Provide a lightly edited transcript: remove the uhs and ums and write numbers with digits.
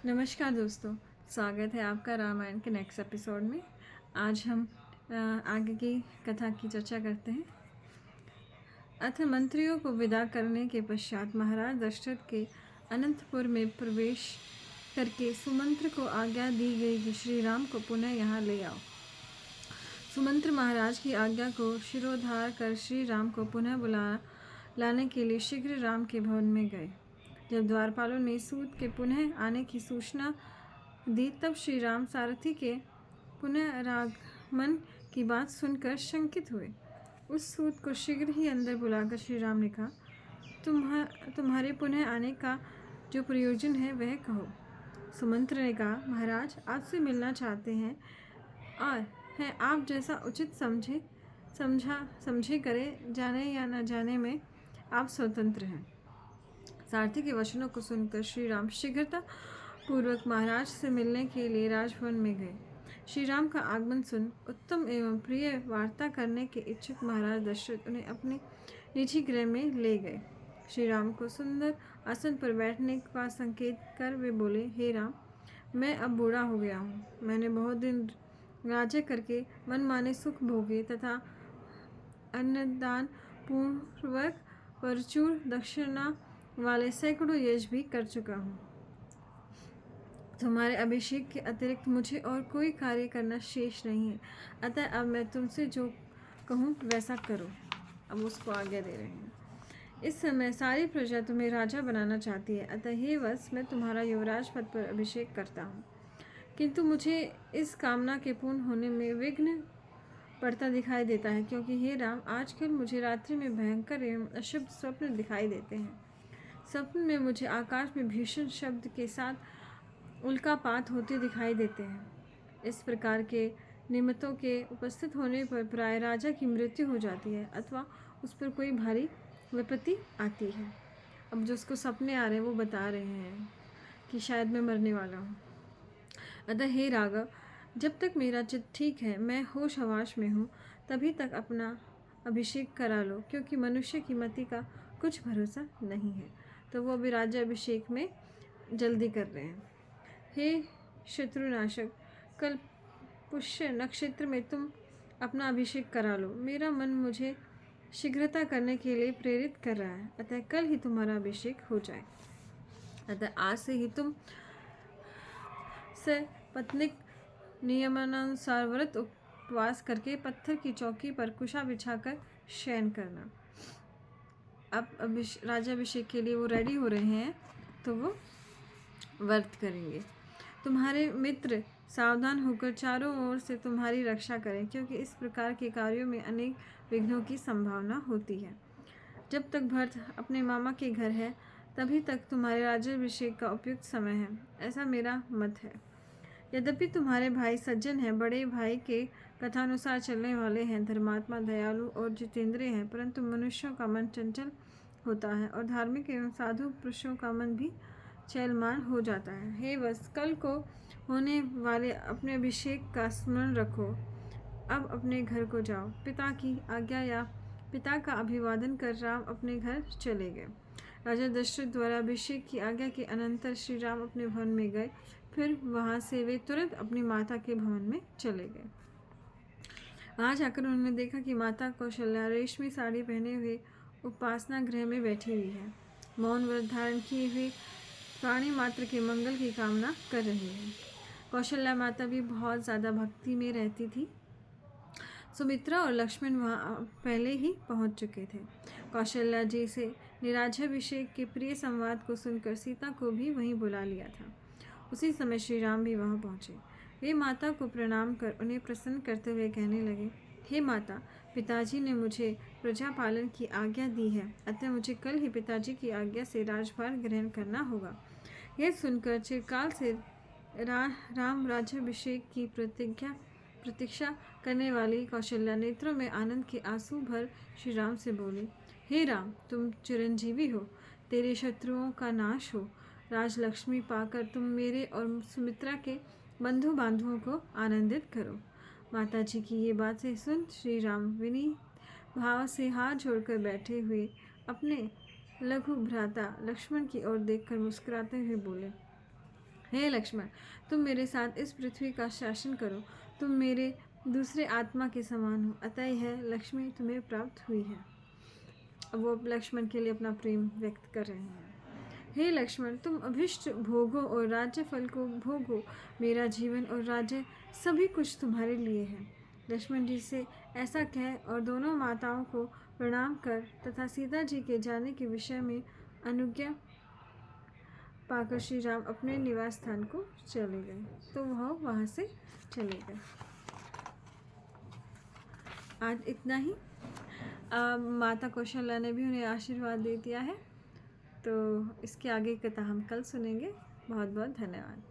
नमस्कार दोस्तों, स्वागत है आपका रामायण के नेक्स्ट एपिसोड में। आज हम आगे की कथा की चर्चा करते हैं। अथ मंत्रियों को विदा करने के पश्चात महाराज दशरथ के अनंतपुर में प्रवेश करके सुमंत्र को आज्ञा दी गई कि श्री राम को पुनः यहाँ ले आओ। सुमंत्र महाराज की आज्ञा को शिरोधार कर श्री राम को पुनः लाने के लिए शीघ्र राम के भवन में गए। जब द्वारपालों ने सूत के पुनः आने की सूचना दी, तब श्री राम सारथी के पुनरागमन की बात सुनकर शंकित हुए। उस सूत को शीघ्र ही अंदर बुलाकर श्री राम ने कहा, तुम्हारे पुनः आने का जो प्रयोजन है वह कहो। सुमंत्र ने कहा, महाराज आपसे मिलना चाहते हैं और है आप जैसा उचित समझे करे, जाने या न जाने में आप स्वतंत्र हैं। सारथी के वचनों को सुनकर श्री राम शीघ्रता पूर्वक महाराज से मिलने के लिए राजभवन में गए। श्री राम का आगमन सुन उत्तम एवं प्रिय वार्ता करने के इच्छुक महाराज दशरथ उन्हें अपने निजी गृह में ले गए। श्री राम को सुंदर आसन पर बैठने का संकेत कर वे बोले, हे राम, मैं अब बूढ़ा हो गया हूँ। मैंने बहुत दिन राज्य करके मनमाने सुख भोगे तथा अन्नदान पूर्वक प्रचुर दक्षिणा वाले सैकड़ों यज्ञ भी कर चुका हूँ। तुम्हारे अभिषेक के अतिरिक्त मुझे और कोई कार्य करना शेष नहीं है, अतः अब मैं तुमसे जो कहूँ वैसा करो। अब उसको आज्ञा दे रहे हैं। इस समय सारी प्रजा तुम्हें राजा बनाना चाहती है, अतः हे वत्स, मैं तुम्हारा युवराज पद पर अभिषेक करता हूँ। किंतु मुझे इस कामना के पूर्ण होने में विघ्न पड़ता दिखाई देता है, क्योंकि हे राम, आजकल मुझे रात्रि में भयंकर एवं अशुभ स्वप्न दिखाई देते हैं। स्वप्न में मुझे आकाश में भीषण शब्द के साथ उल्कापात होते दिखाई देते हैं। इस प्रकार के निमित्तों के उपस्थित होने पर प्राय राजा की मृत्यु हो जाती है अथवा उस पर कोई भारी विपत्ति आती है। अब जो उसको सपने आ रहे हैं वो बता रहे हैं कि शायद मैं मरने वाला हूँ। अतः हे राघव, जब तक मेरा चित्त ठीक है, मैं होश हवाश में हूँ, तभी तक अपना अभिषेक करा लो, क्योंकि मनुष्य की मति का कुछ भरोसा नहीं है। तो वो अभी राज्य अभिषेक में जल्दी कर रहे हैं। हे शत्रुनाशक, कल पुष्य नक्षत्र में तुम अपना अभिषेक करा लो। मेरा मन मुझे शीघ्रता करने के लिए प्रेरित कर रहा है, अतः कल ही तुम्हारा अभिषेक हो जाए। अतः आज से ही तुम से पत्निक नियमानुसार व्रत उपवास करके पत्थर की चौकी पर कुशा बिछाकर शयन करना। अब राज्याभिषेक के लिए वो रेडी हो रहे हैं, तो वो व्रत करेंगे। तुम्हारे मित्र सावधान होकर चारों ओर से तुम्हारी रक्षा करें, क्योंकि इस प्रकार के कार्यों में अनेक विघ्नों की संभावना होती है। जब तक भरत अपने मामा के घर है, तभी तक तुम्हारे राज्याभिषेक का उपयुक्त समय है, ऐसा मेरा मत है। यद्यपि तुम्हारे भाई सज्जन हैं, बड़े भाई के कथानुसार चलने वाले हैं, धर्मात्मा, दयालु और जितेंद्रिय हैं, परंतु मनुष्यों का मन चंचल होता है और धार्मिक एवं साधु पुरुषों का मन भी चैलमान हो जाता है। हे वत्स, कल को होने वाले अपने अभिषेक का स्मरण रखो। अब अपने घर को जाओ। पिता की आज्ञा या पिता का अभिवादन कर राम अपने घर चले गए। राजा दशरथ द्वारा अभिषेक की आज्ञा के अनंतर श्री राम अपने भवन में गए। फिर वहां से वे तुरंत अपनी माता के भवन में चले गए। वहां जाकर उन्होंने देखा कि माता कौशल्या रेशमी साड़ी पहने हुए उपासना गृह में बैठी हुई है। मौन व्रत धारण किए हुए प्राणी मात्र के मंगल की कामना कर रही है। कौशल्या माता भी बहुत ज़्यादा भक्ति में रहती थी। सुमित्रा और लक्ष्मण वहाँ पहले ही पहुँच चुके थे। कौशल्या जी से निराज्याभिषेक के प्रिय संवाद को सुनकर सीता को भी वहीं बुला लिया था। उसी समय श्री राम भी वहाँ पहुँचे। वे माता को प्रणाम कर उन्हें प्रसन्न करते हुए कहने लगे, हे माता, पिताजी ने मुझे प्रजा पालन की आज्ञा दी है, अतः मुझे कल ही पिताजी की आज्ञा से राजभार ग्रहण करना होगा। यह सुनकर चिरकाल से राम राज्याभिषेक की प्रतीक्षा करने वाली कौशल्या नेत्रों में आनंद के आंसू भर श्री राम से बोली, हे राम, तुम चिरंजीवी हो, तेरे शत्रुओं का नाश हो। राजलक्ष्मी पाकर तुम मेरे और सुमित्रा के बंधु बांधवों को आनंदित करो। माता जी की ये बातें सुन श्री राम विनीत भाव से हाथ जोड़कर बैठे हुए अपने लघु भ्राता लक्ष्मण की ओर देखकर मुस्कुराते हुए बोले, हे लक्ष्मण, तुम मेरे साथ इस पृथ्वी का शासन करो। तुम मेरे दूसरे आत्मा के समान हो, अतः यह लक्ष्मी तुम्हें प्राप्त हुई है। अब वो लक्ष्मण के लिए अपना प्रेम व्यक्त कर रहे हैं। हे लक्ष्मण, तुम अभिष्ट भोगों और राज्य फल को भोगो। मेरा जीवन और राज्य सभी कुछ तुम्हारे लिए है। लक्ष्मण जी से ऐसा कह और दोनों माताओं को प्रणाम कर तथा सीता जी के जाने के विषय में अनुज्ञा पाकर श्री राम अपने निवास स्थान को चले गए। तो वह वहाँ से चले गए। आज इतना ही। माता कौशल्या ने भी उन्हें आशीर्वाद दे दिया है। तो इसके आगे की कथा हम कल सुनेंगे। बहुत बहुत धन्यवाद।